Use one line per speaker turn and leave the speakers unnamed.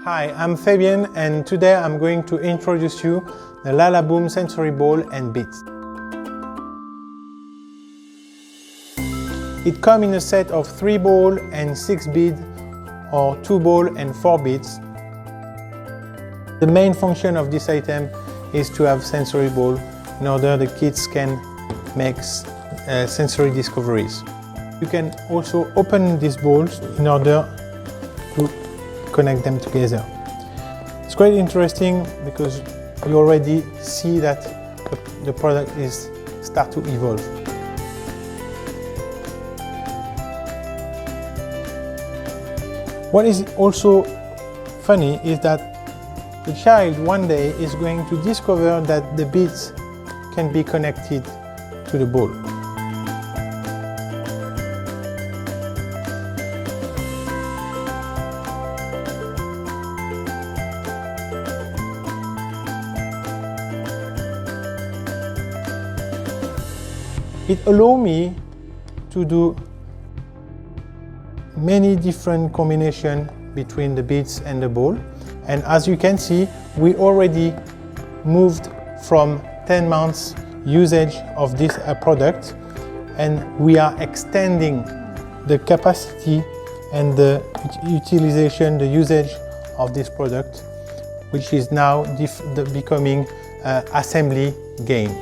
Hi, I'm Fabien and today I'm going to introduce you the Lalaboom sensory ball and beads. It comes in a set of 3 balls and 6 beads or 2 balls and 4 beads. The main function of this item is to have sensory ball in order the kids can make sensory discoveries. You can also open these balls in order to connect them together. It's quite interesting because you already see that the product is start to evolve. What is also funny is that the child one day is going to discover that the beads can be connected to the ball. It allows me to do many different combinations between the beads and the ball. And as you can see, we already moved from 10 months usage of this product, and we are extending the capacity and the utilization, the usage of this product, which is now becoming assembly game.